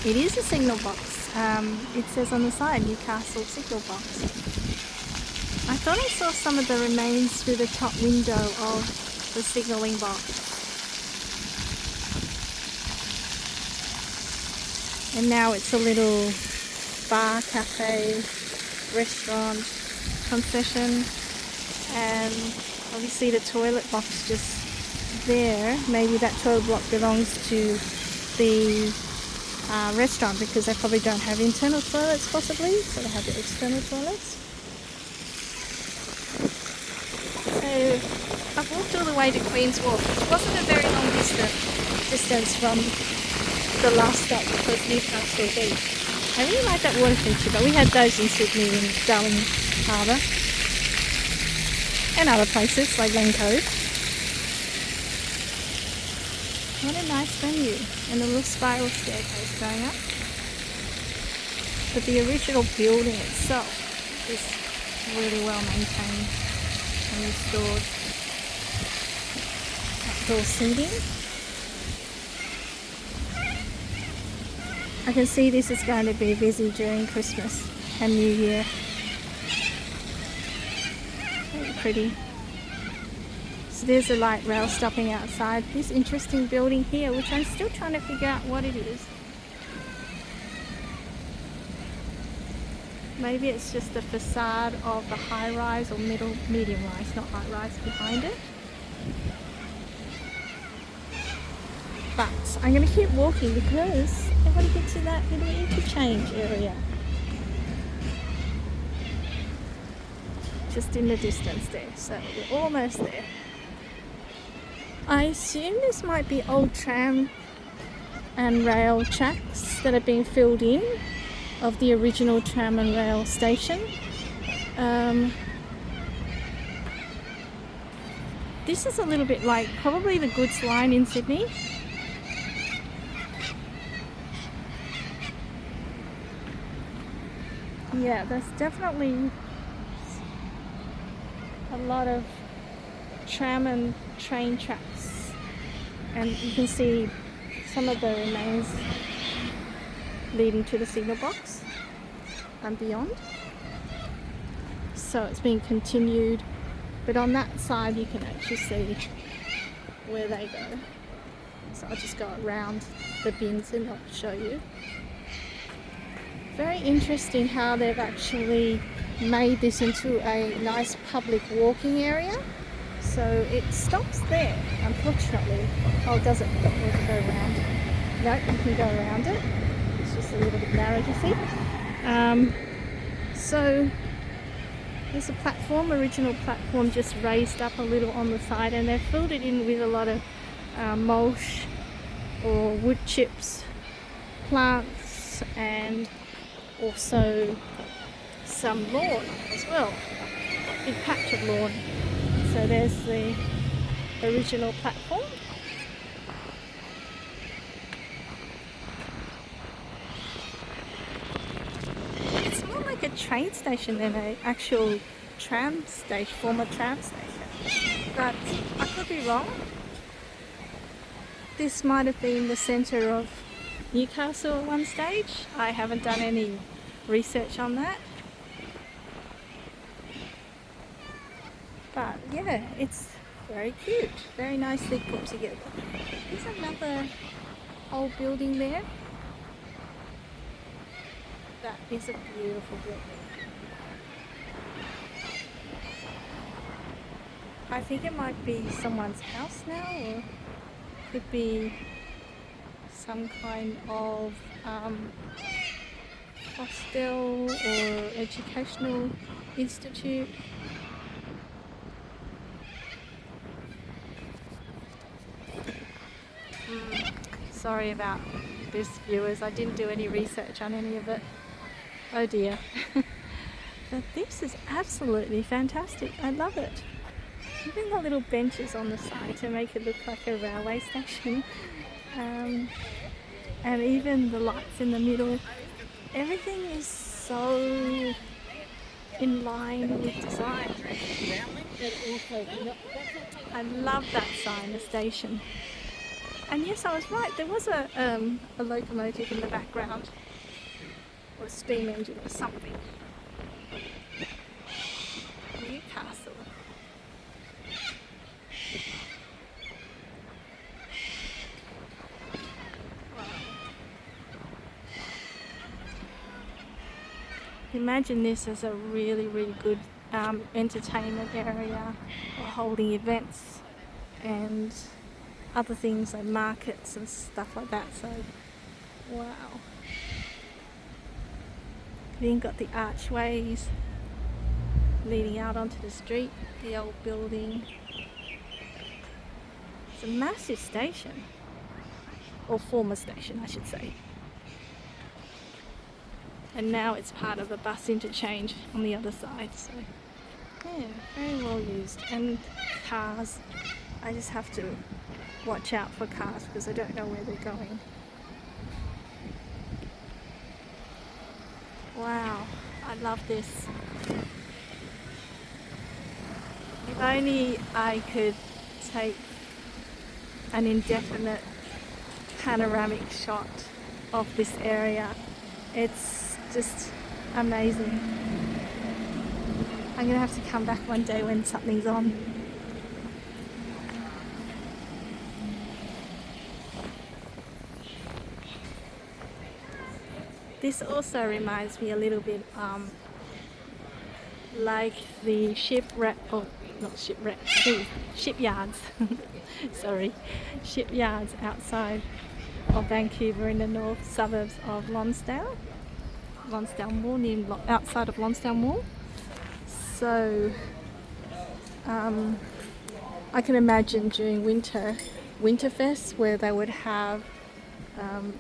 It is a signal box. It says on the side, Newcastle signal box. I thought I saw some of the remains through the top window of the signalling box. And now it's a little bar, cafe, restaurant, concession, and obviously the toilet box just there. Maybe that toilet block belongs to the restaurant because they probably don't have internal toilets possibly, so they have the external toilets. So I've walked all the way to Queen's Wharf, which wasn't a very long distance from the last stop, which was Newcastle Beach. I really like that water feature, but we had those in Sydney and Darling Harbour and other places like Lane Cove. What a nice venue, and a little spiral staircase going up. But the original building itself is really well maintained and restored. Outdoor seating. I can see this is going to be busy during Christmas and New Year. Very pretty. So there's a light rail stopping outside this interesting building here, which I'm still trying to figure out what it is. Maybe it's just the facade of the high-rise or medium-rise, not high-rise, behind it. But I'm going to keep walking because I want to get to that little interchange area. Just in the distance there, so we're almost there. I assume this might be old tram and rail tracks that are being filled in of the original tram and rail station. This is a little bit like probably the goods line in Sydney. Yeah, there's definitely a lot of tram and train tracks, and you can see some of the remains leading to the signal box and beyond. So it's being continued, but on that side you can actually see where they go. So I'll just go around the bins and I'll show you. Very interesting how they've actually made this into a nice public walking area. So it stops there, unfortunately. Oh, does it? You can go around. No, you can go around it. It's just a little bit narrow to see. So there's a platform, original platform, just raised up a little on the side, and they've filled it in with a lot of mulch or wood chips, plants, and also some lawn as well. Big patch of lawn. So there's the original platform. It's more like a train station than an actual tram station, former tram station. But I could be wrong. This might have been the centre of Newcastle at one stage. I haven't done any research on that. But yeah, it's very cute, very nicely put together. There's another old building there. That is a beautiful building. I think it might be someone's house now, or could be some kind of hostel or educational institute. Sorry about this, viewers. I didn't do any research on any of it. Oh dear. But this is absolutely fantastic. I love it. Even the little benches on the side to make it look like a railway station. And even the lights in the middle. Everything is so in line with design. I love that sign, the station. And yes, I was right. There was a locomotive in the background, or a steam engine or something. Newcastle. Wow. Imagine this as a really, really good entertainment area for holding events and other things like markets and stuff like that. So, wow. Then got the archways leading out onto the street, the old building. It's a massive station, or former station I should say. And now it's part of a bus interchange on the other side, so yeah, very well used. And cars, I just have to watch out for cars because I don't know where they're going. Wow, I love this. If only I could take an indefinite panoramic shot of this area. It's just amazing. I'm gonna have to come back one day when something's on. This also reminds me a little bit like the shipyards. Sorry, shipyards outside of Vancouver in the north suburbs of Lonsdale Mall, outside of Lonsdale Mall. So I can imagine during Winterfest where they would have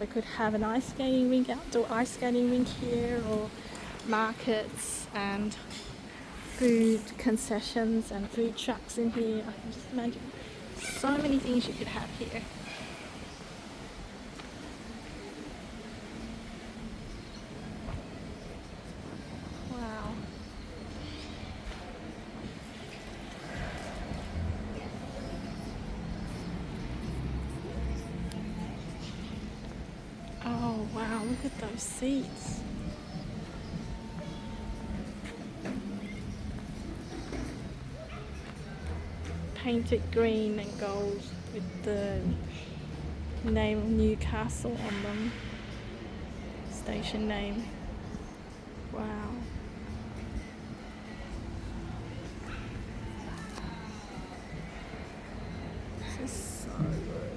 they could have an ice skating rink, outdoor ice skating rink here, or markets and food concessions and food trucks in here. I can just imagine so many things you could have here. Wow. Oh wow, look at those seats. Painted green and gold with the name of Newcastle on them. Station name. Wow. This is so good.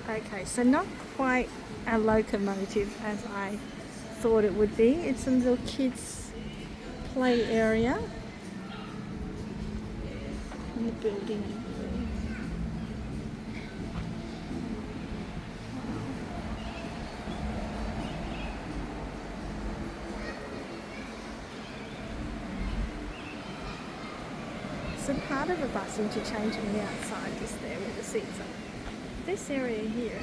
Okay, so not quite a locomotive as I thought it would be. It's a little kids' play area in the building. So part of a bus interchange on the outside is there where the seats are. This area here,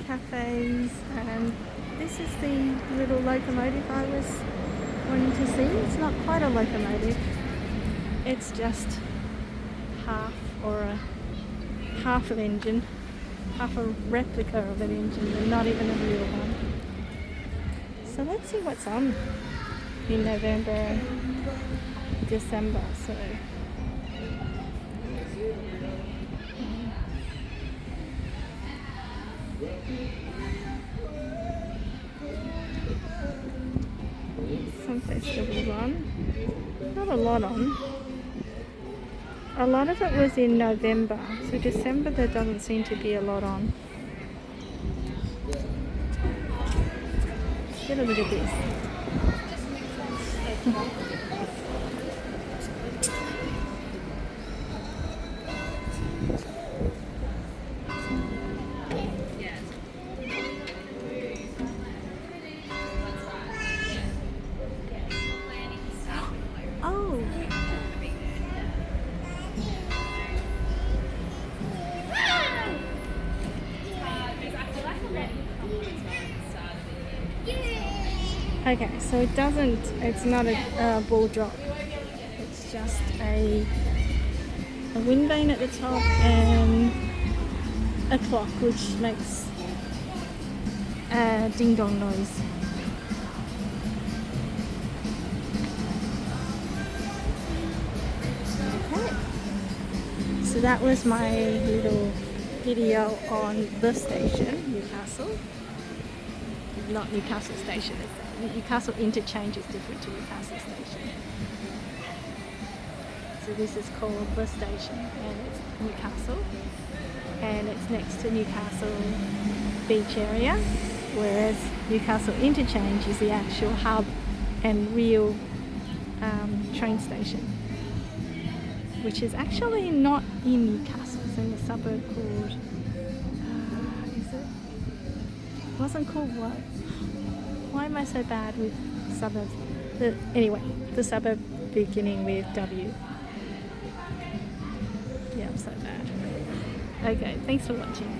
cafes, and this is the little locomotive I was wanting to see. It's not quite a locomotive, it's just half an engine, half a replica of an engine, and not even a real one. So let's see what's on in November and December. So some festivals on, not a lot on. A lot of it was in November, so December there doesn't seem to be a lot on. Let's get a look at this. Okay, so it's not a ball drop. It's just a wind vane at the top and a clock which makes a ding dong noise. Okay, so that was my little video on the station, Newcastle. Not Newcastle Station, it's Newcastle Interchange is different to Newcastle Station. So this is called the station and it's Newcastle, and it's next to Newcastle beach area, whereas Newcastle Interchange is the actual hub and real train station, which is actually not in Newcastle. It's in a suburb called it wasn't called what? Why am I so bad with suburbs? Anyway, the suburb beginning with W. Yeah, I'm so bad. Okay, thanks for watching.